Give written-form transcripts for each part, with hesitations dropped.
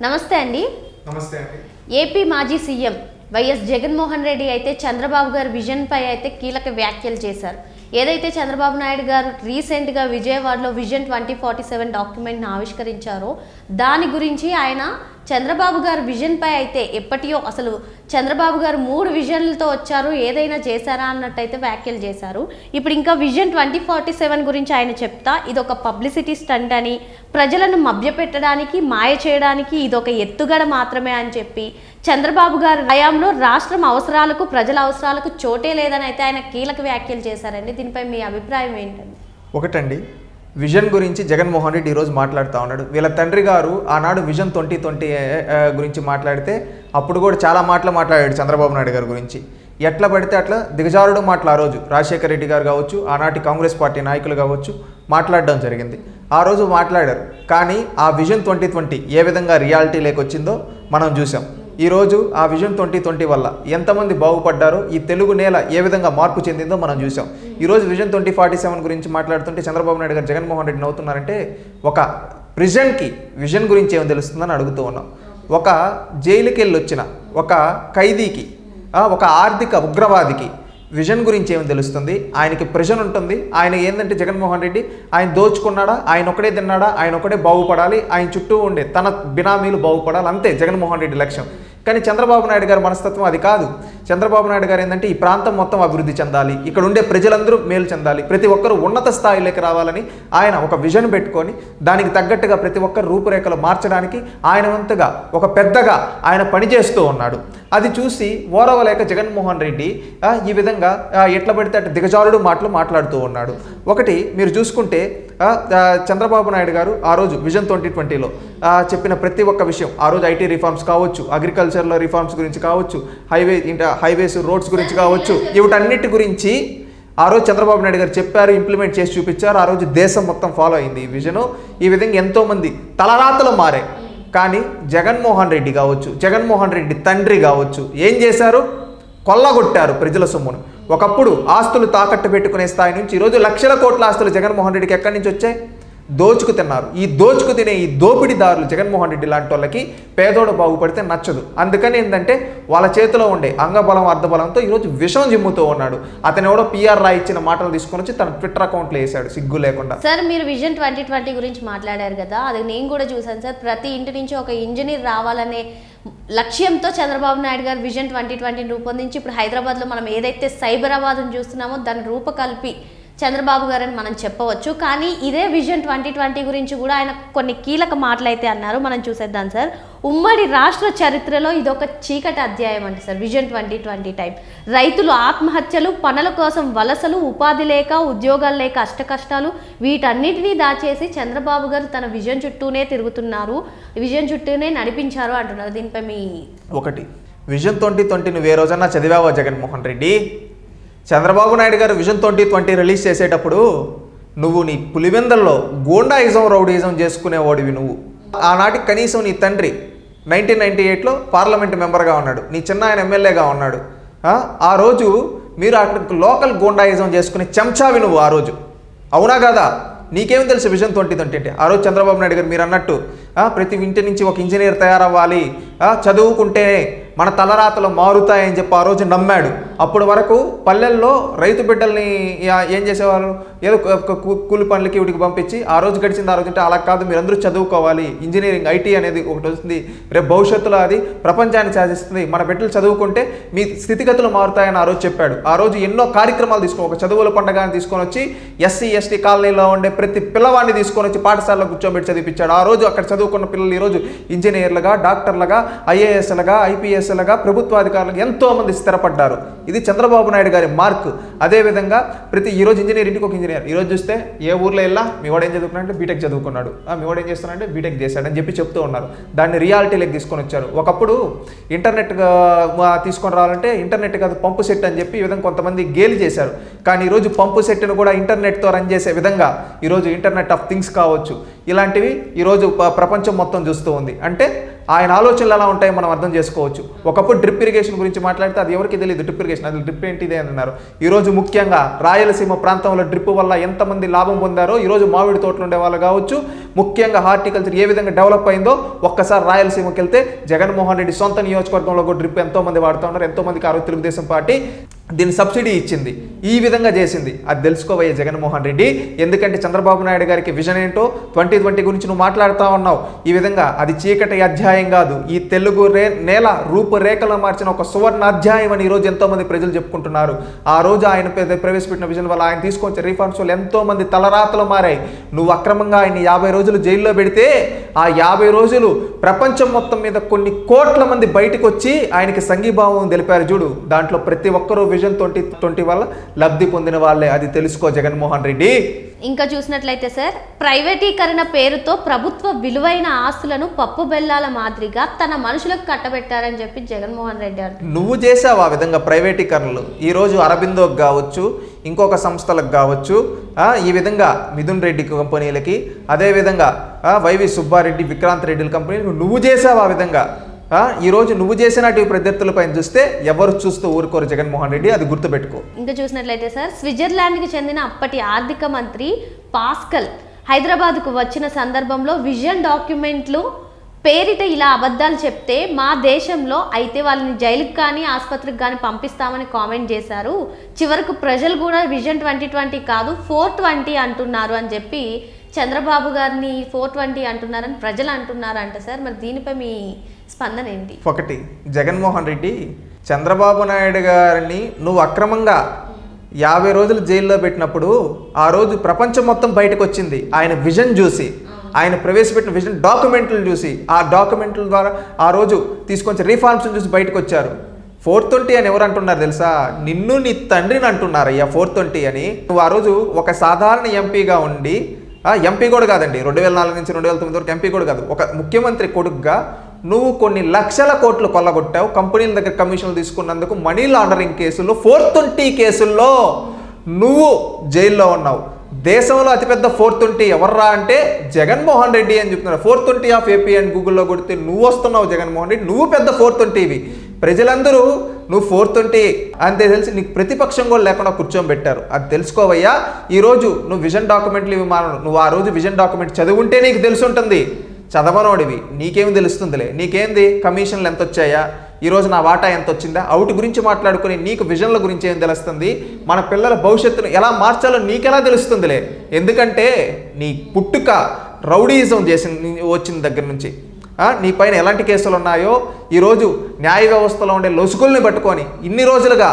నమస్తే అండి. నమస్తే అండి. ఏపీ మాజీ సీఎం వైఎస్ జగన్మోహన్ రెడ్డి అయితే చంద్రబాబు గారు విజన్ పై అయితే కీలక వ్యాఖ్యలు చేశారు. ఏదైతే చంద్రబాబు నాయుడు గారు రీసెంట్గా విజయవాడలో విజన్ 2047 డాక్యుమెంట్ని ఆవిష్కరించారో దాని గురించి ఆయన చంద్రబాబు గారు విజన్ పై అయితే ఎప్పటియో అసలు చంద్రబాబు గారు 3 విజన్లతో వచ్చారు, ఏదైనా చేశారా అన్నట్టయితే వ్యాఖ్యలు చేశారు. ఇప్పుడు ఇంకా విజన్ 2047 గురించి ఆయన చెప్తా ఇదొక పబ్లిసిటీ స్టంట్ అని, ప్రజలను మభ్యపెట్టడానికి మాయ చేయడానికి ఇదొక ఎత్తుగడ మాత్రమే అని చెప్పి చంద్రబాబు గారు హయాంలో రాష్ట్రం అవసరాలకు ప్రజల అవసరాలకు చోటే లేదని అయితే ఆయన కీలక వ్యాఖ్యలు చేశారండి. దీనిపై మీ అభిప్రాయం ఏంటండి? ఒకటండి, విజన్ గురించి జగన్మోహన్ రెడ్డి ఈరోజు మాట్లాడుతూ ఉన్నాడు. వీళ్ళ తండ్రి గారు ఆనాడు విజన్ 2020 గురించి మాట్లాడితే అప్పుడు కూడా చాలా మాట్లాడాడు చంద్రబాబు నాయుడు గారి గురించి. ఎట్లా పడితే అట్లా దిగజారుడు మాటలు ఆ రోజు రాజశేఖర రెడ్డి గారు కావచ్చు, ఆనాటి కాంగ్రెస్ పార్టీ నాయకులు కావచ్చు మాట్లాడడం జరిగింది. ఆ రోజు మాట్లాడారు. కానీ ఆ విజన్ 2020 ఏ విధంగా రియాలిటీ లేకొచ్చిందో మనం చూసాం. ఈరోజు ఆ విజన్ 2020 వల్ల ఎంతమంది బాగుపడ్డారో, ఈ తెలుగు నేల ఏ విధంగా మార్పు చెందిందో మనం చూసాం. ఈరోజు విజన్ 2047 గురించి మాట్లాడుతుంటే చంద్రబాబు నాయుడు గారు జగన్మోహన్ రెడ్డిని అవుతున్నారంటే ఒక ప్రిజన్కి విజన్ గురించి ఏమో తెలుస్తుందని అడుగుతూ ఉన్నాం. ఒక జైలుకి వెళ్ళి వచ్చిన ఒక ఖైదీకి, ఒక ఆర్థిక ఉగ్రవాదికి విజన్ గురించి ఏమి తెలుస్తుంది? ఆయనకి ప్రెజన్ ఉంటుంది. ఆయన ఏంటంటే జగన్మోహన్ రెడ్డి ఆయన దోచుకున్నాడా, ఆయన ఒకడే తిన్నాడా, ఆయన ఒకడే బాగుపడాలి, ఆయన చుట్టూ ఉండే తన బినామీలు బాగుపడాలి, అంతే జగన్మోహన్ రెడ్డి లక్ష్యం. కానీ చంద్రబాబు నాయుడు గారి మనస్తత్వం అది కాదు. చంద్రబాబు నాయుడు గారు ఏంటంటే ఈ ప్రాంతం మొత్తం అభివృద్ధి చెందాలి, ఇక్కడ ఉండే ప్రజలందరూ మేలు చెందాలి, ప్రతి ఒక్కరూ ఉన్నత స్థాయిలోకి రావాలని ఆయన ఒక విజన్ పెట్టుకొని దానికి తగ్గట్టుగా ప్రతి ఒక్కరు రూపురేఖలు మార్చడానికి ఆయన వంతుగా ఒక పెద్దగా ఆయన పనిచేస్తూ ఉన్నాడు. అది చూసి ఓరవలేక జగన్మోహన్ రెడ్డి ఈ విధంగా ఎట్లా పడితే అటు దిగజారుడు మాట్లాడుతూ ఉన్నాడు. ఒకటి మీరు చూసుకుంటే చంద్రబాబు నాయుడు గారు ఆ రోజు విజన్ 2020లో చెప్పిన ప్రతి ఒక్క విషయం, ఆ రోజు ఐటీ రిఫార్మ్స్ కావచ్చు, అగ్రికల్చర్లో రిఫార్మ్స్ గురించి కావచ్చు, హైవేస్ రోడ్స్ గురించి కావచ్చు, వీటన్నిటి గురించి ఆ రోజు చంద్రబాబు నాయుడు గారు చెప్పారు, ఇంప్లిమెంట్ చేసి చూపించారు. ఆ రోజు దేశం మొత్తం ఫాలో అయింది ఈ విజను. ఈ విధంగా ఎంతోమంది తలరాతలు మారాయి. కానీ జగన్మోహన్ రెడ్డి కావచ్చు, జగన్మోహన్ రెడ్డి తండ్రి కావచ్చు ఏం చేశారు? కొల్లగొట్టారు ప్రజల సొమ్మును. ఒకప్పుడు ఆస్తులు తాకట్టు పెట్టుకునే స్థాయి నుంచి ఈరోజు లక్షల కోట్ల ఆస్తులు జగన్మోహన్ రెడ్డికి ఎక్కడి నుంచి వచ్చాయి? దోచుకు తిన్నారు. ఈ దోచుకు తినే ఈ దోపిడీదారులు జగన్మోహన్ రెడ్డి లాంటి వాళ్ళకి పేదోడు బాగుపడితే నచ్చదు. అందుకని ఏంటంటే వాళ్ళ చేతిలో ఉండే అంగబలం అర్ధబలంతో ఈరోజు విషం జిమ్ముతూ ఉన్నాడు. అతను ఎవడో పిఆర్ రాయి ఇచ్చిన మాటలు తీసుకొని వచ్చి తన ట్విట్టర్ అకౌంట్లో వేశాడు సిగ్గు లేకుండా. సార్, మీరు విజన్ 2020 గురించి మాట్లాడారు కదా, అది నేను కూడా చూసాను సార్. ప్రతి ఇంటి నుంచి ఒక ఇంజనీర్ రావాలనే లక్ష్యంతో చంద్రబాబు నాయుడు గారు విజన్ 2020 రూపొందించి ఇప్పుడు హైదరాబాద్లో మనం ఏదైతే సైబరాబాద్ను చూస్తున్నామో దాన్ని రూపకల్పి చంద్రబాబు గారని మనం చెప్పవచ్చు. కానీ ఇదే విజన్ 2020 గురించి కూడా ఆయన కొన్ని కీలక మాటలు అయితే అన్నారు. మనం చూసేద్దాం సార్. ఉమ్మడి రాష్ట్ర చరిత్రలో ఇదొక చీకటి అధ్యాయం అంటే సార్ విజన్ 2020 టైం. రైతులు ఆత్మహత్యలు, పనుల కోసం వలసలు, ఉపాధి లేక, ఉద్యోగాలు లేక అష్టకష్టాలు, వీటన్నిటినీ దాచేసి చంద్రబాబు గారు తన విజన్ చుట్టూనే తిరుగుతున్నారు, విజన్ చుట్టూనే నడిపించారు అంటున్నారు. దీనిపై మీ ఒకటి, విజన్ 2020 నువ్వు ఏ రోజన్నా చదివావా జగన్మోహన్ రెడ్డి? చంద్రబాబు నాయుడు గారు విజన్ 2020 రిలీజ్ చేసేటప్పుడు నువ్వు నీ పులివెందల్లో గూండాయిజం రౌడీజం చేసుకునేవాడివి నువ్వు. ఆనాటికి కనీసం నీ తండ్రి 1998లో పార్లమెంట్ మెంబర్గా ఉన్నాడు, నీ చిన్న ఆయన ఎమ్మెల్యేగా ఉన్నాడు. ఆ రోజు మీరు అక్కడ లోకల్ గూండాయిజం చేసుకునే చెంచావి నువ్వు ఆ రోజు, అవునా కదా? నీకేం తెలుసు విజన్ 2020 అంటే? ఆ రోజు చంద్రబాబు నాయుడు గారు మీరు అన్నట్టు ప్రతి ఇంటి నుంచి ఒక ఇంజనీర్ తయారవ్వాలి, చదువుకుంటేనే మన తలరాతలు మారుతాయని చెప్పి ఆ రోజు నమ్మాడు. అప్పటి వరకు పల్లెల్లో రైతు బిడ్డల్ని ఏం చేసేవారు? ఏదో కూలి పనులకి వీటికి పంపించి ఆ రోజు గడిచింది. ఆ రోజు అంటే అలా కాదు, మీరు అందరూ చదువుకోవాలి, ఇంజనీరింగ్ ఐటీ అనేది ఒకటి వస్తుంది, రేపు భవిష్యత్తులో అది ప్రపంచాన్ని శాసిస్తుంది, మన బిడ్డలు చదువుకుంటే మీ స్థితిగతులు మారుతాయని ఆ రోజు చెప్పాడు. ఆ రోజు ఎన్నో కార్యక్రమాలు తీసుకొని, ఒక చదువుల పండుగని తీసుకొని వచ్చి ఎస్సీ ఎస్టీ కాలనీలో ఉండే ప్రతి పిల్లవాడిని తీసుకొని వచ్చి పాఠశాలలో కూర్చోబెట్టి చదివించాడు. ఆ రోజు అక్కడ చదువుకున్న పిల్లలు ఈరోజు ఇంజనీర్లుగా, డాక్టర్లుగా, ఐఏఎస్లుగా, ఐపీఎస్లుగా, ప్రభుత్వాధికారులుగా ఎంతోమంది స్థిరపడ్డారు. ఇది చంద్రబాబు నాయుడు గారి మార్క్. అదేవిధంగా ఈరోజు ఇంజనీర్ ఇంటికి ఒక ఇంజనీర్. ఈరోజు చూస్తే ఏ ఊర్లో వెళ్ళా మీ వాడు ఏం చదువుకున్నాడంటే బీటెక్ చదువుకున్నాడు, మీ వాడు ఏం చేస్తున్నాడంటే బీటెక్ చేశాడని చెప్పి చెప్తూ ఉన్నారు. దాన్ని రియాలిటీలోకి తీసుకొని వచ్చారు. ఒకప్పుడు ఇంటర్నెట్ తీసుకొని రావాలంటే ఇంటర్నెట్ కాదు పంపు సెట్ అని చెప్పి ఈ విధంగా కొంతమంది గేలి చేశారు. కానీ ఈరోజు పంపు సెట్ను కూడా ఇంటర్నెట్తో రన్ చేసే విధంగా ఈరోజు ఇంటర్నెట్ ఆఫ్ థింగ్స్ కావచ్చు, ఇలాంటివి ఈరోజు ప్రపంచం మొత్తం చూస్తూ ఉంది. అంటే ఆయన ఆలోచనలు ఎలా ఉంటాయో మనం అర్థం చేసుకోవచ్చు. ఒకప్పుడు డ్రిప్ ఇరిగేషన్ గురించి మాట్లాడితే అది ఎవరికి తెలియదు, డ్రిప్ ఇరిగేషన్ అది డ్రిప్ ఏంటిదే అన్నారు. ఈరోజు ముఖ్యంగా రాయలసీమ ప్రాంతంలో డ్రిప్ వల్ల ఎంతమంది లాభం పొందారో, ఈరోజు మామిడి తోటలు ఉండే వాళ్ళు కావచ్చు, ముఖ్యంగా హార్టికల్చర్ ఏ విధంగా డెవలప్ అయిందో ఒక్కసారి రాయలసీమకి వెళ్తే జగన్మోహన్ రెడ్డి సొంత నియోజకవర్గంలో కూడా డ్రిప్ ఎంతోమంది వాడుతూ ఉన్నారు. ఎంతోమందికి ఆ రోజు తెలుగుదేశం పార్టీ దీన్ని సబ్సిడీ ఇచ్చింది, ఈ విధంగా చేసింది. అది తెలుసుకోవయ్యే జగన్మోహన్ రెడ్డి. ఎందుకంటే చంద్రబాబు నాయుడు గారికి విజన్ ఏంటో 2020 గురించి నువ్వు మాట్లాడుతూ ఉన్నావు. ఈ విధంగా అది చీకటి అధ్యాయం కాదు, ఈ తెలుగు నేల రూపురేఖలు మార్చిన ఒక సువర్ణ అధ్యాయం అని ఈరోజు ఎంతోమంది ప్రజలు చెప్పుకుంటున్నారు. ఆ రోజు ఆయన ప్రవేశపెట్టిన విజన్ వల్ల, ఆయన తీసుకొచ్చే రిఫార్మ్స్ వల్ల ఎంతోమంది తలరాతలు మారాయి. నువ్వు అక్రమంగా ఆయన్ని 50 రోజులు జైల్లో పెడితే ఆ 50 రోజులు ప్రపంచం మొత్తం మీద కొన్ని కోట్ల మంది బయటకు వచ్చి ఆయనకి సంఘీభావం తెలిపారు చూడు. దాంట్లో ప్రతి ఒక్కరూ విజన్ 2020 వల్ల లబ్ధి పొందిన వాళ్ళే. అది తెలుసుకో జగన్మోహన్ రెడ్డి. ఇంకా చూసినట్లయితే సార్, ప్రైవేటీకరణ పేరుతో ప్రభుత్వ విలువైన ఆస్తులను పప్పు బెల్లాల మాదిరిగా తన మనుషులకు కట్టబెట్టారని చెప్పి జగన్మోహన్ రెడ్డి అంటారు. నువ్వు చేసావు ఆ విధంగా ప్రైవేటీకరణలు. ఈరోజు అరబిందోకి కావచ్చు, ఇంకొక సంస్థలకు కావచ్చు, ఈ విధంగా మిథున్ రెడ్డి కంపెనీలకి, అదేవిధంగా వైవి సుబ్బారెడ్డి, విక్రాంత్ రెడ్డిల కంపెనీలకు నువ్వు చేసావు ఆ విధంగా. ఈరోజు నువ్వు చేసినట్టు ప్రత్యర్థులపైన చూస్తే ఎవరు చూస్తూ ఊరుకోరు జగన్మోహన్ రెడ్డి, అది గుర్తుపెట్టుకో. ఇంకా చూసినట్లయితే సార్, స్విట్జర్లాండ్కి చెందిన అప్పటి ఆర్థిక మంత్రి పాస్కల్ హైదరాబాద్కు వచ్చిన సందర్భంలో విజన్ డాక్యుమెంట్లు పేరిట ఇలా అబద్ధాలు చెప్తే మా దేశంలో అయితే వాళ్ళని జైలుకి కానీ ఆసుపత్రికి కానీ పంపిస్తామని కామెంట్ చేశారు. చివరకు ప్రజలు కూడా విజన్ 2020 కాదు 420 అంటున్నారు అని చెప్పి చంద్రబాబు గారిని 420 అంటున్నారని ప్రజలు అంటున్నారంట సార్. మరి దీనిపై మీ స్పందన ఏంటి? ఒకటి, జగన్మోహన్ రెడ్డి చంద్రబాబు నాయుడు గారిని నువ్వు అక్రమంగా 50 రోజులు జైల్లో పెట్టినప్పుడు ఆ రోజు ప్రపంచం మొత్తం బయటకు వచ్చింది ఆయన విజన్ చూసి, ఆయన ప్రవేశపెట్టిన విజన్ డాక్యుమెంట్లు చూసి. ఆ డాక్యుమెంట్ల ద్వారా ఆ రోజు తీసుకొచ్చి రిఫార్మ్స్ చూసి బయటకు వచ్చారు. 420 అని ఎవరు అంటున్నారు తెలుసా? నిన్ను నీ తండ్రిని అంటున్నారు అయ్యా 420 అని. నువ్వు ఆ రోజు ఒక సాధారణ ఎంపీగా ఉండి, ఎంపీ కూడా కాదండి, 2004 నుంచి 2009 వరకు ఎంపీ కూడా కాదు, ఒక ముఖ్యమంత్రి కొడుకుగా నువ్వు కొన్ని లక్షల కోట్లు కొల్లగొట్టావు. కంపెనీల దగ్గర కమిషన్లు తీసుకున్నందుకు మనీ లాండరింగ్ కేసుల్లో 420 కేసుల్లో నువ్వు జైల్లో ఉన్నావు. దేశంలో అతిపెద్ద 420 ఎవర్రా అంటే జగన్మోహన్ రెడ్డి అని చెప్తున్నారు. 420 ఆఫ్ ఏపీ అని గూగుల్లో కొడితే నువ్వు వస్తున్నావు జగన్మోహన్ రెడ్డి, నువ్వు పెద్ద 420వి. ప్రజలందరూ నువ్వు 420 అంతే తెలిసి నీకు ప్రతిపక్షం కూడా లేకుండా కూర్చోబెట్టారు. అది తెలుసుకోవయ్యా. ఈరోజు నువ్వు విజన్ డాక్యుమెంట్లు ఇవి మాను. నువ్వు ఆ రోజు విజన్ డాక్యుమెంట్ చదువుంటే నీకు తెలుసుంటుంది. చదవనోడివి నీకేమి తెలుస్తుందిలే. నీకేంది కమిషన్లు ఎంత వచ్చాయా, ఈరోజు నా వాటా ఎంత వచ్చిందా, అవుట్ గురించి మాట్లాడుకుని నీకు విజన్ల గురించి ఏం తెలుస్తుంది? మన పిల్లల భవిష్యత్తును ఎలా మార్చాలో నీకెలా తెలుస్తుందిలే. ఎందుకంటే నీ పుట్టుక రౌడీయిజం వచ్చిన దగ్గర నుంచి నీ పైన ఎలాంటి కేసులు ఉన్నాయో, ఈరోజు న్యాయ వ్యవస్థలో ఉండే లొసుగుల్ని పట్టుకొని ఇన్ని రోజులుగా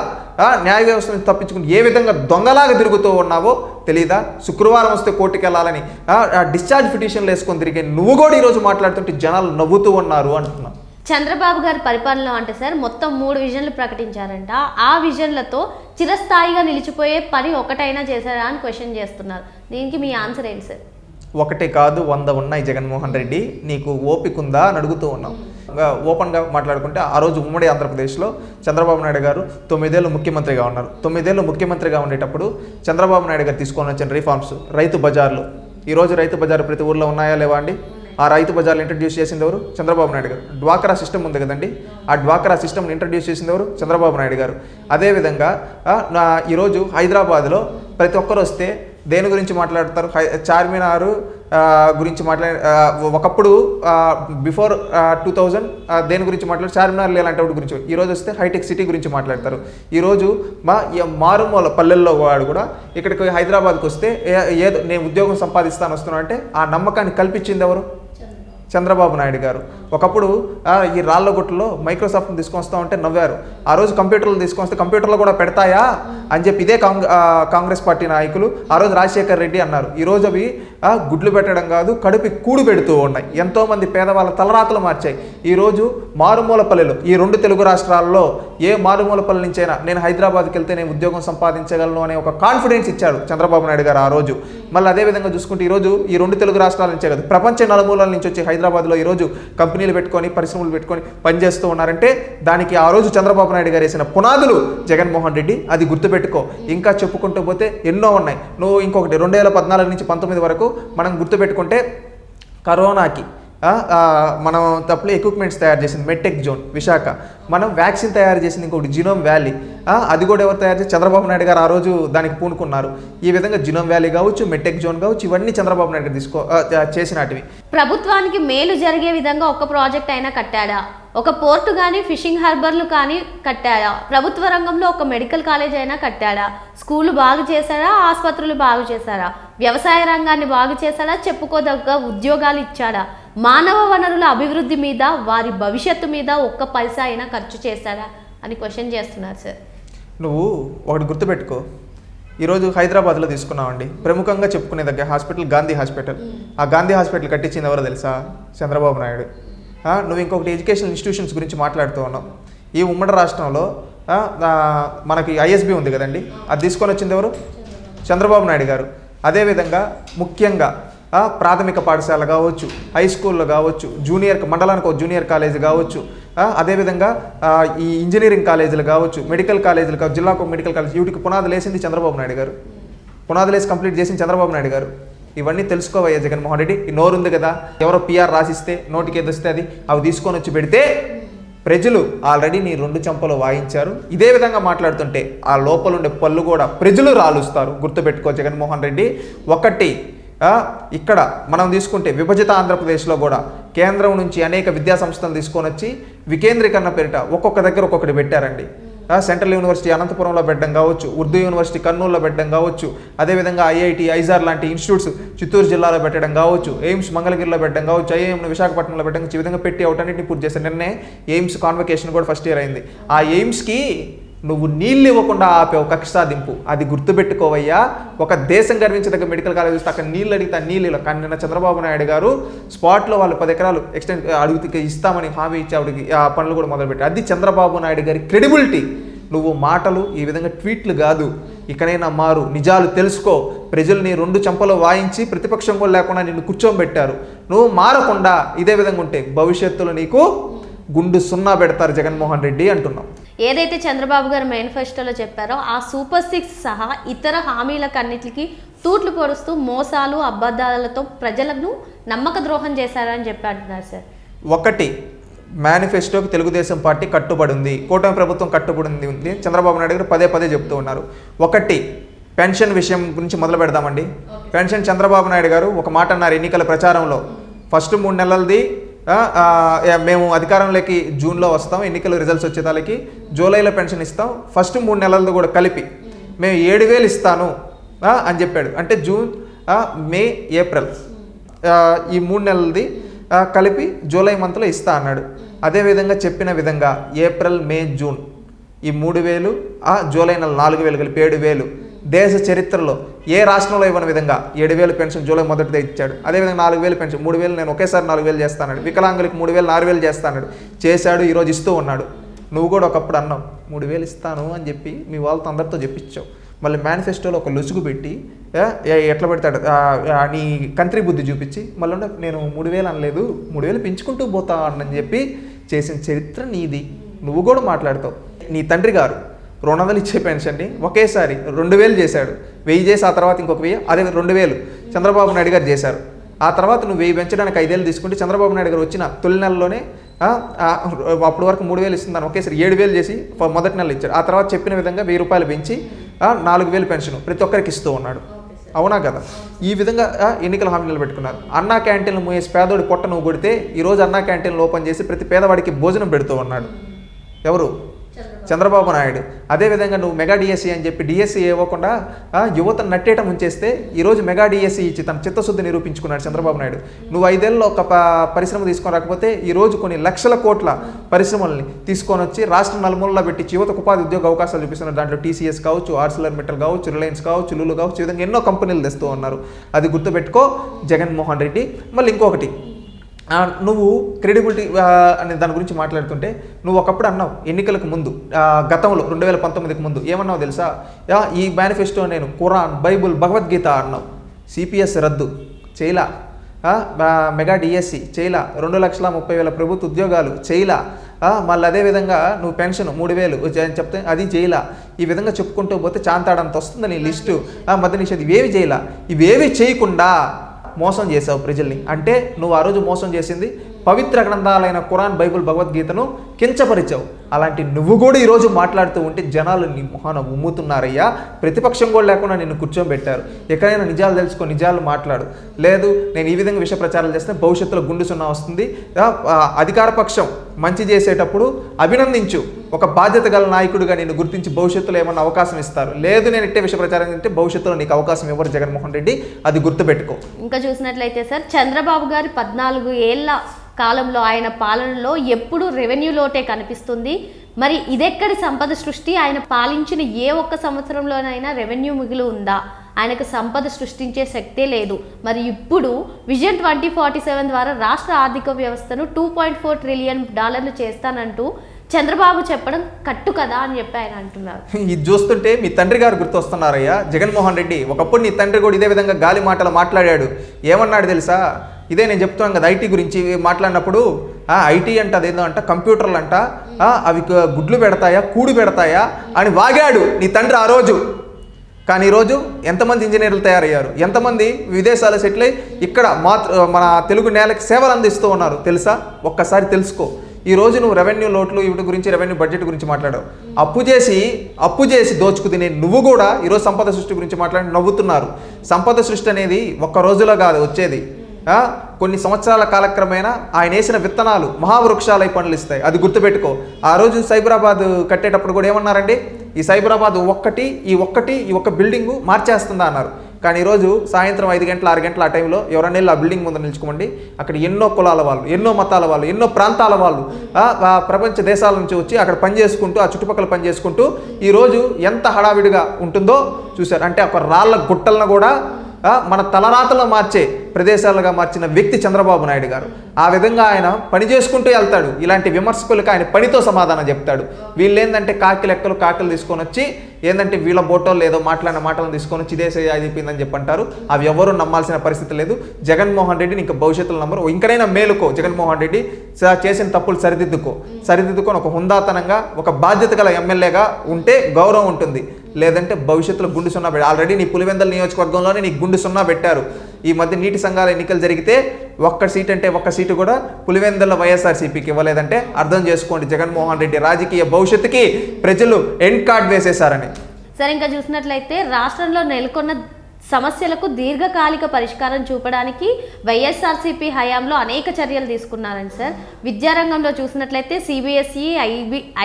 న్యాయ వ్యవస్థను తప్పించుకుని ఏ విధంగా దొంగలాగా తిరుగుతూ ఉన్నావో తెలీదా? శుక్రవారం వస్తే కోర్టుకు వెళ్ళాలని డిశ్చార్జ్ పిటిషన్లు వేసుకొని తిరిగే నువ్వు కూడా ఈరోజు మాట్లాడుతుంటే జనాలు నవ్వుతూ ఉన్నారు అంటున్నావు. చంద్రబాబు గారి పరిపాలనలో అంటే సార్ మొత్తం 3 విజన్లు ప్రకటించారంట. ఆ విజన్లతో చిరస్థాయిగా నిలిచిపోయే పని ఒకటైనా చేశారా అని క్వశ్చన్ చేస్తున్నారు. దీనికి మీ ఆన్సర్ ఏంటి సార్? ఒకటి కాదు 100 ఉన్నాయి జగన్మోహన్ రెడ్డి, నీకు ఓపిక ఉందా అని అడుగుతూ ఉన్నాం. ఓపెన్గా మాట్లాడుకుంటే ఆ రోజు ఉమ్మడి ఆంధ్రప్రదేశ్లో చంద్రబాబు నాయుడు గారు 9 ఏళ్ళు ముఖ్యమంత్రిగా ఉన్నారు. 9 ఏళ్ళు ముఖ్యమంత్రిగా ఉండేటప్పుడు చంద్రబాబు నాయుడు గారు తీసుకొని వచ్చిన రిఫార్మ్స్, రైతు బజార్లు. ఈరోజు రైతు బజారు ప్రతి ఊర్లో ఉన్నాయా లేవా అండి? ఆ రైతు బజార్లు ఇంట్రడ్యూస్ చేసింది ఎవరు? చంద్రబాబు నాయుడు గారు. డ్వాక్రా సిస్టమ్ ఉంది కదండి, ఆ డ్వాక్రా సిస్టమ్ని ఇంట్రడ్యూస్ చేసింది ఎవరు? చంద్రబాబు నాయుడు గారు. అదేవిధంగా ఈరోజు హైదరాబాద్లో ప్రతి ఒక్కరు వస్తే దేని గురించి మాట్లాడతారు? చార్మినారు గురించి ఒకప్పుడు బిఫోర్ 2000 దేని గురించి మాట్లాడారు? చార్మినార్ ఇలాంటి వాటి గురించి. ఈరోజు వస్తే హైటెక్ సిటీ గురించి మాట్లాడతారు. ఈరోజు మారుమూల పల్లెల్లో వాడు కూడా ఇక్కడికి హైదరాబాద్కి వస్తే ఏదో నేను ఉద్యోగం సంపాదిస్తాను వస్తున్నాను అంటే ఆ నమ్మకాన్ని కల్పించింది ఎవరు? చంద్రబాబు నాయుడు గారు. ఒకప్పుడు ఈ రాళ్ళగుట్టలో మైక్రోసాఫ్ట్ని తీసుకొస్తా ఉంటే నవ్వారు. ఆ రోజు కంప్యూటర్లు తీసుకొస్తే కంప్యూటర్లో కూడా పెడతాయా అని చెప్పి ఇదే కాంగ్రెస్ పార్టీ నాయకులు ఆ రోజు రాజశేఖర్ రెడ్డి అన్నారు. ఈరోజు అవి గుడ్లు పెట్టడం కాదు, కడుపు కూడు పెడుతూ ఉన్నాయి. ఎంతోమంది పేదవాళ్ళ తలరాతలు మార్చాయి. ఈరోజు మారుమూల పల్లెలు, ఈ 2 తెలుగు రాష్ట్రాల్లో ఏ మారుమూల పల్లె నుంచైనా నేను హైదరాబాద్కి వెళ్తే నేను ఉద్యోగం సంపాదించగలను అనే ఒక కాన్ఫిడెన్స్ ఇచ్చాడు చంద్రబాబు నాయుడు గారు ఆ రోజు. మళ్ళీ అదేవిధంగా చూసుకుంటే ఈరోజు ఈ 2 తెలుగు రాష్ట్రాల నుంచే కాదు, ప్రపంచ నలుమూలల నుంచి వచ్చి హైదరాబాద్లో ఈరోజు కంపెనీలు పెట్టుకొని పరిశ్రమలు పెట్టుకొని పనిచేస్తూ ఉన్నారంటే దానికి ఆ రోజు చంద్రబాబు నాయుడు గారు వేసిన పునాదులు జగన్మోహన్ రెడ్డి. అది గుర్తుపెట్టుకో. ఇంకా చెప్పుకుంటూ పోతే ఎన్నో ఉన్నాయి. నువ్వు ఇంకొకటి 2014 నుంచి 19 వరకు మనం గుర్తుపెట్టుకుంటే కరోనాకి మనం తప్పులు ఎక్విప్మెంట్స్ తయారు చేసింది మెట్టెక్ జోన్ విశాఖ, మనం వ్యాక్సిన్ తయారు చేసింది ఇంకొకటి జినోమ్ వ్యాలీ, అది కూడా ఎవరు తయారు చేసి చంద్రబాబు నాయుడు గారు ఆ రోజు దానికి పూనుకున్నారు. ఈ విధంగా జినోమ్ వ్యాలీ కావచ్చు, మెట్టెక్ జోన్ కావచ్చు, ఇవన్నీ చంద్రబాబు నాయుడు గారు చేసినటివి. ప్రభుత్వానికి మేలు జరిగే విధంగా ఒక ప్రాజెక్ట్ అయినా కట్టాడా? ఒక పోర్టు కానీ ఫిషింగ్ హార్బర్లు కానీ కట్టాడా? ప్రభుత్వ రంగంలో ఒక మెడికల్ కాలేజ్ అయినా కట్టాడా? స్కూళ్ళు బాగు చేశాడా? ఆసుపత్రులు బాగు చేశాడా? వ్యవసాయ రంగాన్ని బాగు చేశాడా? చెప్పుకోదగ్గ ఉద్యోగాలు ఇచ్చాడా? మానవ వనరుల అభివృద్ధి మీద, వారి భవిష్యత్తు మీద ఒక్క పైసా అయినా ఖర్చు చేశాడా అని క్వశ్చన్ చేస్తున్నారు సార్. నువ్వు ఒకటి గుర్తుపెట్టుకో, ఈరోజు హైదరాబాద్లో తీసుకున్నామండి, ప్రముఖంగా చెప్పుకునే దగ్గర హాస్పిటల్ గాంధీ హాస్పిటల్. ఆ గాంధీ హాస్పిటల్ కట్టించింది ఎవరో తెలుసా? చంద్రబాబు నాయుడు. నువ్వు ఇంకొకటి ఎడ్యుకేషనల్ ఇన్స్టిట్యూషన్స్ గురించి మాట్లాడుతూ ఉన్నావు. ఈ ఉమ్మడి రాష్ట్రంలో మనకి ఐఎస్బి ఉంది కదండి, అది తీసుకొని వచ్చింది ఎవరు? చంద్రబాబు నాయుడు గారు. అదేవిధంగా ముఖ్యంగా ప్రాథమిక పాఠశాల కావచ్చు, హై స్కూల్లో కావచ్చు, మండలానికి ఒక జూనియర్ కాలేజీ కావచ్చు, అదేవిధంగా ఈ ఇంజనీరింగ్ కాలేజీలు కావచ్చు, మెడికల్ కాలేజీలు కావచ్చు, జిల్లాకు మెడికల్ కాలేజ్, వీటికి పునాదులు వేసింది చంద్రబాబు నాయుడు గారు. పునాదులు వేసి కంప్లీట్ చేసింది చంద్రబాబు నాయుడు గారు. ఇవన్నీ తెలుసుకోవయ్యా జగన్మోహన్ రెడ్డి. ఈ నోరు ఉంది కదా, ఎవరో పిఆర్ రాసిస్తే నోటికి ఏదొస్తే అది అవి తీసుకొని వచ్చి పెడితే ప్రజలు ఆల్రెడీ నీ 2 చెంపలు వాయించారు. ఇదే విధంగా మాట్లాడుతుంటే ఆ లోపల ఉండే పళ్ళు కూడా ప్రజలు రాలుస్తారు. గుర్తుపెట్టుకో జగన్మోహన్ రెడ్డి. ఒకటి, ఇక్కడ మనం తీసుకుంటే విభజిత ఆంధ్రప్రదేశ్లో కూడా కేంద్రం నుంచి అనేక విద్యా సంస్థలు తీసుకొని వచ్చి వికేంద్రీకరణ పేరిట ఒక్కొక్క దగ్గర ఒక్కొక్కటి పెట్టారండి. సెంట్రల్ యూనివర్సిటీ అనంతపురంలో పెట్టడం కావచ్చు, ఉర్దూ యూనివర్సిటీ కర్నూలులో పెట్టడం కావచ్చు, అదేవిధంగా ఐఐటి, ఐజార్ లాంటి ఇన్స్టిట్యూట్స్ చిత్తూరు జిల్లాలో పెట్టడం కావచ్చు, ఎయిమ్స్ మంగళగిరిలో పెట్టడం కావచ్చు, ఐఐఎంను విశాఖపట్నంలో పెట్టడం, ఈ విధంగా పెట్టి ఒకటన్నింటినీ పూర్తి చేశారు. నిన్నే ఎయిమ్స్ కాన్వకేషన్ కూడా ఫస్ట్ ఇయర్ అయింది. ఆ ఎయిమ్స్కి నువ్వు నీళ్ళు ఇవ్వకుండా ఆపేవు కక్ష సాధింపు. అది గుర్తుపెట్టుకోవయ్యా. ఒక దేశం గర్వించదగ్గ మెడికల్ కాలేజ్ వస్తే అక్కడ నీళ్ళు అడిగితే నీళ్ళు. కానీ నిన్న చంద్రబాబు నాయుడు గారు స్పాట్లో వాళ్ళు 10 ఎకరాలు ఎక్స్టెండ్ అడిగితే ఇస్తామని హామీ ఇచ్చి ఆవిడకి ఆ పనులు కూడా మొదలుపెట్టి, అది చంద్రబాబు నాయుడు గారి క్రెడిబిలిటీ. నువ్వు మాటలు ఈ విధంగా ట్వీట్లు కాదు, ఇకనైనా మారు, నిజాలు తెలుసుకో. ప్రజల్ని 2 చెంపలు వాయించి ప్రతిపక్షం కూడా లేకుండా నిన్ను కూర్చోబెట్టారు. నువ్వు మారకుండా ఇదే విధంగా ఉంటే భవిష్యత్తులో నీకు గుండు సున్నా పెడతారు జగన్మోహన్ రెడ్డి అంటున్నాం. ఏదైతే చంద్రబాబు గారు మేనిఫెస్టోలో చెప్పారో ఆ సూపర్ 6 సహా ఇతర హామీలకన్నిటికీ తూట్లు పొడుస్తూ మోసాలు, అబద్ధాలతో ప్రజలను నమ్మక ద్రోహం చేశారని చెప్పి అంటున్నారు సార్. ఒకటి, మేనిఫెస్టోకి తెలుగుదేశం పార్టీ కట్టుబడి ఉంది, కూటమి ప్రభుత్వం కట్టుబడి ఉంది. చంద్రబాబు నాయుడు గారు పదే చెప్తూ ఉన్నారు. ఒకటి, పెన్షన్ విషయం గురించి మొదలు పెడదామండి. పెన్షన్ చంద్రబాబు నాయుడు గారు ఒక మాట అన్నారు ఎన్నికల ప్రచారంలో, ఫస్ట్ 3 నెలలది మేము అధికారంలోకి జూన్లో వస్తాం, ఎన్నికల రిజల్ట్స్ వచ్చేదానికి జూలైలో పెన్షన్ ఇస్తాం, ఫస్ట్ 3 నెలలది కూడా కలిపి మేము 7,000 ఇస్తాను అని చెప్పాడు. అంటే జూన్, మే, ఏప్రిల్ ఈ 3 నెలలది కలిపి జూలై మంత్లో ఇస్తా అన్నాడు. అదేవిధంగా చెప్పిన విధంగా ఏప్రిల్, మే, జూన్ ఈ 3,000, జూలై నెల 4,000 కలిపి 7,000. దేశ చరిత్రలో ఏ రాష్ట్రంలో ఇవ్వని విధంగా 7,000 పెన్షన్ జూలై మొదటిదే ఇచ్చాడు. అదేవిధంగా 4,000 పెన్షన్, 3,000 నేను ఒకేసారి 4,000 చేస్తాడు. వికలాంగులకి 3,000, 4,000 చేస్తాడు. చేశాడు, ఈరోజు ఇస్తూ ఉన్నాడు. నువ్వు కూడా ఒకప్పుడు అన్నావు 3,000 ఇస్తాను అని చెప్పి మీ వాళ్ళతో అందరితో చెప్పించావు. మళ్ళీ మేనిఫెస్టోలో ఒక లొసుగు పెట్టి ఎట్లా పెడతాడు నీ కంట్రీ బుద్ధి చూపించి మళ్ళీ నేను 3,000 అనలేదు, 3,000 పెంచుకుంటూ పోతా అని చెప్పి చేసిన చరిత్ర నీది. నువ్వు కూడా మాట్లాడతావు. నీ తండ్రి గారు 200 ఇచ్చే పెన్షన్ని ఒకేసారి 2,000 చేశాడు. 1,000 చేసి ఆ తర్వాత ఇంకొక 1,000, అదే 2,000 చంద్రబాబు నాయుడు గారు చేశారు. ఆ తర్వాత నువ్వు 1,000 పెంచడానికి 5,000 తీసుకుంటే చంద్రబాబు నాయుడు గారు వచ్చిన తొలి నెలలోనే అప్పటి వరకు 3,000 ఇస్తుందని ఒకేసారి 7,000 చేసి మొదటి నెల ఇచ్చాడు. ఆ తర్వాత చెప్పిన విధంగా 1,000 రూపాయలు పెంచి 4,000 పెన్షన్ ప్రతి ఒక్కరికి ఇస్తూ ఉన్నాడు. అవునా కదా? ఈ విధంగా ఎన్నికల హామీలు పెట్టుకున్నారు. అన్నా క్యాంటీన్లు మూసేసి పేదోడి పొట్ట నువ్వు కొడితే ఈరోజు అన్నా క్యాంటీన్లు ఓపెన్ చేసి ప్రతి పేదవాడికి భోజనం పెడుతూ ఉన్నాడు. ఎవరు? చంద్రబాబు నాయుడు. అదేవిధంగా నువ్వు మెగా డిఎస్సీ అని చెప్పి డిఎస్సీ ఇవ్వకుండా యువతను నట్టేయటం ఉంచేస్తే ఈరోజు మెగా డిఎస్సీ ఇచ్చి తన చిత్తశుద్ధి నిరూపించుకున్నాడు చంద్రబాబు నాయుడు. నువ్వు 5 ఏళ్ళలో ఒక పరిశ్రమ తీసుకొని రాకపోతే ఈరోజు కొన్ని లక్షల కోట్ల పరిశ్రమల్ని తీసుకొని వచ్చి రాష్ట్రం నలుమూలలో పెట్టి యువతకు ఉపాధి ఉద్యోగ అవకాశాలు చూపిస్తున్నారు. దాంట్లో టీసీఎస్ కావచ్చు, ఆర్సిలర్ మెటల్ కావచ్చు, రిలయన్స్ కావచ్చు, లులు కావచ్చు, ఈ విధంగా ఎన్నో కంపెనీలు తెస్తూ ఉన్నారు. అది గుర్తుపెట్టుకో జగన్మోహన్ రెడ్డి. మళ్ళీ ఇంకొకటి, నువ్వు క్రెడిబిలిటీ అనే దాని గురించి మాట్లాడుతుంటే నువ్వు ఒకప్పుడు అన్నావు ఎన్నికలకు ముందు, గతంలో 2019కి ముందు ఏమన్నావు తెలుసా? ఈ మేనిఫెస్టో నేను ఖురాన్, బైబుల్, భగవద్గీత అన్నావు. సిపిఎస్ రద్దు చేయలా, మెగా డిఎస్సి చేయలా, 2,30,000 ప్రభుత్వ ఉద్యోగాలు చేయలా, మళ్ళీ అదేవిధంగా నువ్వు పెన్షన్ 3,000 చెప్తే అది చేయలా. ఈ విధంగా చెప్పుకుంటూ పోతే చాంతాడంత వస్తుంది నీ లిస్టు. మధ్య నిషేధం ఇవేవి చేయలా. ఇవేవి చేయకుండా మోసం చేసావు ప్రజల్ని. అంటే నువ్వు ఆ రోజు మోసం చేసింది పవిత్ర గ్రంథాలైన ఖురాన్, బైబిల్, భగవద్గీతను కించపరిచావు. అలాంటి నువ్వు కూడా ఈరోజు మాట్లాడుతూ ఉంటే జనాలు నీ మొహాన ఉమ్ముతున్నారయ్యా. ప్రతిపక్షం కూడా లేకుండా నిన్ను కూర్చోబెట్టారు. ఎక్కడైనా నిజాలు తెలుసుకో, నిజాలు మాట్లాడు. లేదు నేను ఈ విధంగా విష ప్రచారాలు చేస్తే భవిష్యత్తులో గుండు సున్నా వస్తుంది. అధికార పక్షం మంచి చేసేటప్పుడు అభినందించు. ఒక బాధ్యత గల నాయకుడిగా నేను గుర్తించి భవిష్యత్తులో ఏమన్నా అవకాశం ఇస్తారు. లేదు నేను ఇట్టే విష ప్రచారం చేస్తే భవిష్యత్తులో నీకు అవకాశం ఇవ్వరు జగన్మోహన్ రెడ్డి, అది గుర్తుపెట్టుకో. ఇంకా చూసినట్లయితే సార్, చంద్రబాబు గారి 14 ఏళ్ల కాలంలో ఆయన పాలనలో ఎప్పుడు రెవెన్యూ లోటే కనిపిస్తుంది. మరి ఇదెక్కడి సంపద సృష్టి? ఆయన పాలించిన ఏ ఒక్క సంవత్సరంలోనైనా రెవెన్యూ మిగులు ఉందా? ఆయనకు సంపద సృష్టించే శక్తే లేదు. మరి ఇప్పుడు విజన్ 2047 ద్వారా రాష్ట్ర ఆర్థిక వ్యవస్థను $2.4 ట్రిలియన్ చేస్తానంటూ చంద్రబాబు చెప్పడం కట్టు కదా అని చెప్పి ఆయన అంటున్నారు. ఇది చూస్తుంటే మీ తండ్రి గారు గుర్తొస్తున్నారయ్యా, జగన్మోహన్ రెడ్డి. ఒకప్పుడు నీ తండ్రి కూడా ఇదే విధంగా గాలి మాటలు మాట్లాడాడు. ఏమన్నాడు తెలుసా? ఇదే నేను చెప్తున్నాను కదా, ఐటీ గురించి మాట్లాడినప్పుడు ఐటీ అంట అదేదో అంట, కంప్యూటర్లు అంట, అవి గుడ్లు పెడతాయా, కూడు పెడతాయా అని వాగాడు నీ తండ్రి ఆ రోజు. కానీ ఈరోజు ఎంతమంది ఇంజనీర్లు తయారయ్యారు, ఎంతమంది విదేశాలు సెటిల్ అయ్యి ఇక్కడ మన తెలుగు నేలకి సేవలు అందిస్తూ ఉన్నారు తెలుసా? ఒక్కసారి తెలుసుకో. ఈరోజు నువ్వు రెవెన్యూ లోట్లు వీటి గురించి, రెవెన్యూ బడ్జెట్ గురించి మాట్లాడావు. అప్పు చేసి దోచుకు తినే నువ్వు కూడా ఈరోజు సంపద సృష్టి గురించి మాట్లాడి నవ్వుతున్నారు. సంపద సృష్టి అనేది ఒక్క రోజులో కాదు వచ్చేది. కొన్ని సంవత్సరాల కాలక్రమేణా ఆయన వేసిన విత్తనాలు మహావృక్షాలై పండ్లు ఇస్తాయి. అది గుర్తుపెట్టుకో. ఆ రోజు సైబరాబాద్ కట్టేటప్పుడు కూడా ఏమన్నారండి? ఈ సైబరాబాద్ ఈ ఒక్క బిల్డింగు మార్చేస్తుందా అన్నారు. కానీ ఈరోజు సాయంత్రం 5 గంటల 6 గంటల ఆ టైంలో ఎవరైనా వెళ్ళి ఆ బిల్డింగ్ ముందు నిలుచుకోండి, అక్కడ ఎన్నో కులాల వాళ్ళు, ఎన్నో మతాల వాళ్ళు, ఎన్నో ప్రాంతాల వాళ్ళు ప్రపంచ దేశాల నుంచి వచ్చి అక్కడ పనిచేసుకుంటూ, ఆ చుట్టుపక్కల పనిచేసుకుంటూ ఈరోజు ఎంత హడావిడిగా ఉంటుందో చూశారు. అంటే ఒక రాళ్ళ గుట్టలను కూడా మన తలరాతలో మార్చే ప్రదేశాలుగా మార్చిన వ్యక్తి చంద్రబాబు నాయుడు గారు. ఆ విధంగా ఆయన పని చేసుకుంటూ వెళ్తాడు. ఇలాంటి విమర్శకులకు ఆయన పనితో సమాధానం చెప్తాడు. వీళ్ళు ఏంటంటే కాకులు తీసుకొని వచ్చి ఏంటంటే వీళ్ళ బోటోళ్ళు ఏదో మాట్లాడిన మాటలను తీసుకొని వచ్చి ఇదేసే అయిపోయిందని చెప్పి అంటారు. అవి ఎవరు నమ్మాల్సిన పరిస్థితి లేదు. జగన్మోహన్ రెడ్డిని ఇంకా భవిష్యత్తులో నమ్మరు. ఇంకనైనా మేలుకో జగన్మోహన్ రెడ్డి, చేసిన తప్పులు సరిదిద్దుకొని ఒక హుందాతనంగా, ఒక బాధ్యత గల ఎమ్మెల్యేగా ఉంటే గౌరవం ఉంటుంది. లేదంటే భవిష్యత్తులో గుండు సున్నా పెట్టారు. ఆల్రెడీ నీ పులివెందల నియోజకవర్గంలోనే నీకు గుండు సున్నా పెట్టారు. ఈ మధ్య నీటి సంఘాల ఎన్నికలు జరిగితే ఒక్క సీటు కూడా పులివెందల వైఎస్ఆర్సీపీకి ఇవ్వలేదంటే అర్థం చేసుకోండి, జగన్మోహన్ రెడ్డి రాజకీయ భవిష్యత్తుకి ప్రజలు ఎండ్ కార్డ్ వేసేశారని. సరే, ఇంకా చూసినట్లయితే రాష్ట్రంలో నెలకొన్న సమస్యలకు దీర్ఘకాలిక పరిష్కారం చూపడానికి వైఎస్ఆర్సీపీ హయాంలో అనేక చర్యలు తీసుకున్నారండి సార్. విద్యారంగంలో చూసినట్లయితే సిబిఎస్ఈ,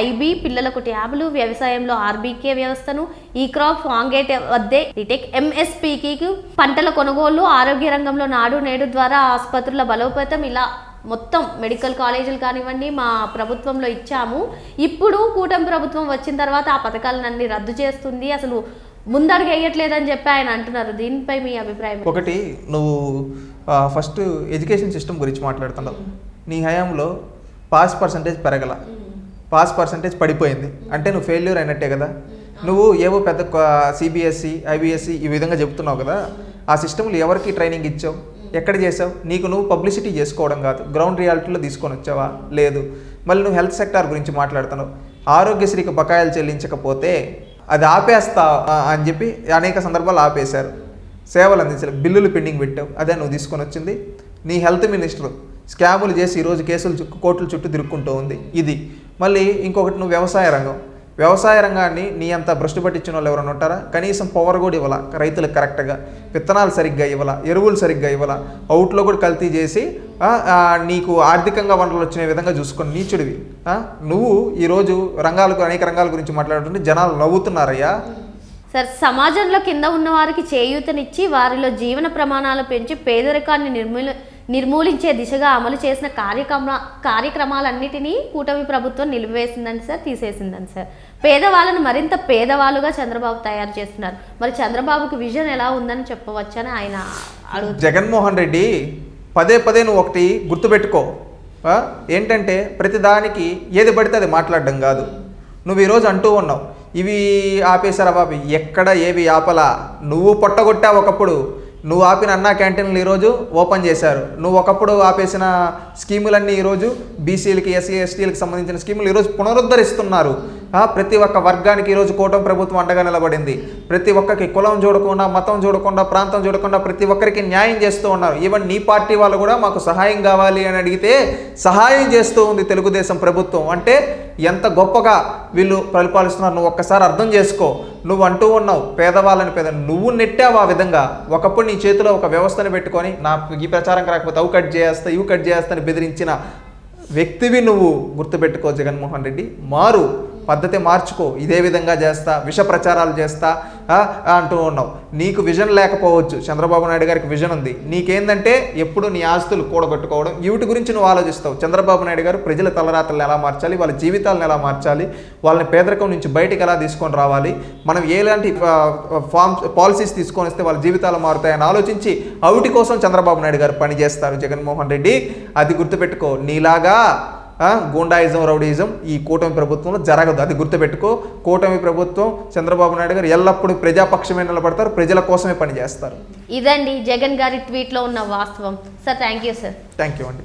ఐబీ, పిల్లలకు ట్యాబులు, వ్యవసాయంలో ఆర్బీకే వ్యవస్థను, ఈ క్రాప్, ఫాంగేట్ వద్దే డిటెక్, ఎంఎస్పీకి పంటల కొనుగోలు, ఆరోగ్య రంగంలో నాడు నేడు ద్వారా ఆసుపత్రుల బలోపేతం, ఇలా మొత్తం మెడికల్ కాలేజీలు కానివ్వండి మా ప్రభుత్వంలో ఇచ్చాము. ఇప్పుడు కూటమి ప్రభుత్వం వచ్చిన తర్వాత ఆ పథకాలన్నీ రద్దు చేస్తుంది, అసలు ముందడుగు వేయట్లేదని చెప్పి ఆయన అంటున్నారు. దీనిపై మీ అభిప్రాయం? ఒకటి, నువ్వు ఫస్ట్ ఎడ్యుకేషన్ సిస్టమ్ గురించి మాట్లాడుతున్నావు. నీ హయాంలో పాస్ పర్సంటేజ్ పెరగల, పాస్ పర్సంటేజ్ పడిపోయింది అంటే నువ్వు ఫెయిల్యూర్ అయినట్టే కదా. నువ్వు ఏవో పెద్ద సిబిఎస్ఈ, ఐబిఎస్ఈ ఈ విధంగా చెప్తున్నావు కదా. ఆ సిస్టమ్లు ఎవరికి ట్రైనింగ్ ఇచ్చావు, ఎక్కడ చేసావు? నీకు నువ్వు పబ్లిసిటీ చేసుకోవడం కాదు, గ్రౌండ్ రియాలిటీలో తీసుకొని వచ్చావా? లేదు. మళ్ళీ నువ్వు హెల్త్ సెక్టార్ గురించి మాట్లాడుతున్నావు. ఆరోగ్యశ్రీకి బకాయిలు చెల్లించకపోతే అది ఆపేస్తా అని చెప్పి అనేక సందర్భాలు ఆపేశారు. సేవలు అందించాలి, బిల్లులు పెండింగ్ పెట్టావు. అదే నువ్వు తీసుకొని వచ్చింది. నీ హెల్త్ మినిస్టర్ స్కాములు చేసి ఈరోజు కేసులు కోర్టుల చుట్టూ తిరుక్కుంటూ ఉంది. ఇది మళ్ళీ ఇంకొకటి, నువ్వు వ్యవసాయ రంగాన్ని నీ అంత భ్రష్టు పట్టించిన వాళ్ళు ఎవరైనా ఉంటారా? కనీసం పవర్ కూడా ఇవ్వాల రైతులకు కరెక్ట్గా, విత్తనాలు సరిగ్గా ఇవ్వాల, ఎరువులు సరిగ్గా ఇవ్వాల, అవుట్లో కూడా కల్తీ చేసి నీకు ఆర్థికంగా వనరులు వచ్చిన విధంగా చూసుకొని నీచుడివి. నువ్వు ఈరోజు అనేక రంగాల గురించి మాట్లాడుతుంటే జనాలు నవ్వుతున్నారయ్యా. సార్, సమాజంలో కింద ఉన్న వారికి చేయూతనిచ్చి వారిలో జీవన ప్రమాణాలు పెంచి పేదరికాన్ని నిర్మూలించే దిశగా అమలు చేసిన కార్యక్రమాలన్నిటినీ కూటమి ప్రభుత్వం నిలిపివేసిందని సార్, తీసేసిందని సార్. పేదవాళ్ళను మరింత పేదవాళ్ళుగా చంద్రబాబు తయారు చేస్తున్నారు. మరి చంద్రబాబుకి విజన్ ఎలా ఉందని చెప్పవచ్చని ఆయన అడుగుతారు. జగన్మోహన్ రెడ్డి పదే నువ్వు ఒకటి గుర్తుపెట్టుకో. ఏంటంటే ప్రతిదానికి ఏది పడితే అది మాట్లాడడం కాదు. నువ్వు ఈరోజు అంటూ ఉన్నావు ఇవి ఆపేశారా బాబు, ఎక్కడ ఏవి ఆపలా. నువ్వు పొట్టగొట్టావు ఒకప్పుడు. నువ్వు ఆపిన అన్నా క్యాంటీన్లు ఈరోజు ఓపెన్ చేశారు. నువ్వు ఒకప్పుడు ఆపేసిన స్కీములన్నీ ఈరోజు బీసీలకి, ఎస్సీ ఎస్టీలకు సంబంధించిన స్కీములు ఈరోజు పునరుద్ధరిస్తున్నారు. ప్రతి ఒక్క వర్గానికి ఈరోజు కూటమి ప్రభుత్వం అండగా నిలబడింది. ప్రతి ఒక్కరికి కులం చూడకుండా, మతం చూడకుండా, ప్రాంతం చూడకుండా ప్రతి ఒక్కరికి న్యాయం చేస్తూ ఉన్నారు. ఈవెన్ నీ పార్టీ వాళ్ళు కూడా మాకు సహాయం కావాలి అని అడిగితే సహాయం చేస్తూ ఉంది తెలుగుదేశం ప్రభుత్వం. అంటే ఎంత గొప్పగా వీళ్ళు పరిపాలిస్తున్నారు నువ్వు ఒక్కసారి అర్థం చేసుకో. నువ్వు అంటూ ఉన్నావు పేదవాళ్ళని నువ్వు నెట్టావు ఆ విధంగా. ఒకప్పుడు నీ చేతిలో ఒక వ్యవస్థను పెట్టుకొని నాకు ఈ ప్రచారం రాకపోతే అవి కట్ చేస్తా, ఇవి కట్ చేస్తా అని బెదిరించిన వ్యక్తివి నువ్వు. గుర్తుపెట్టుకో జగన్మోహన్ రెడ్డి, మారు, పద్ధతి మార్చుకో. ఇదే విధంగా చేస్తా, విష ప్రచారాలు చేస్తా అంటూ ఉన్నావు. నీకు విజన్ లేకపోవచ్చు, చంద్రబాబు నాయుడు గారికి విజన్ ఉంది. నీకేందంటే ఎప్పుడు నీ ఆస్తులు కూడగట్టుకోవడం, వీటి గురించి నువ్వు ఆలోచిస్తావు. చంద్రబాబు నాయుడు గారు ప్రజల తలరాతలను ఎలా మార్చాలి, వాళ్ళ జీవితాలను ఎలా మార్చాలి, వాళ్ళని పేదరికం నుంచి బయటికి ఎలా తీసుకొని రావాలి, మనం ఎలాంటి పాలసీస్ తీసుకొని వస్తే వాళ్ళ జీవితాలు మారుతాయని ఆలోచించి అవిటి కోసం చంద్రబాబు నాయుడు గారు పనిచేస్తారు. జగన్మోహన్ రెడ్డి అది గుర్తుపెట్టుకో. నీలాగా గూండాయిజం, రౌడీయిజం ఈ కూటమి ప్రభుత్వంలో జరగదు. అది గుర్తుపెట్టుకో. కూటమి ప్రభుత్వం, చంద్రబాబు నాయుడు గారు ఎల్లప్పుడూ ప్రజాపక్షమే నిలబడతారు, ప్రజల కోసమే పనిచేస్తారు. ఇదండి జగన్ గారి ట్వీట్లో ఉన్న వాస్తవం. Sir thank you sir. Thank you అండి.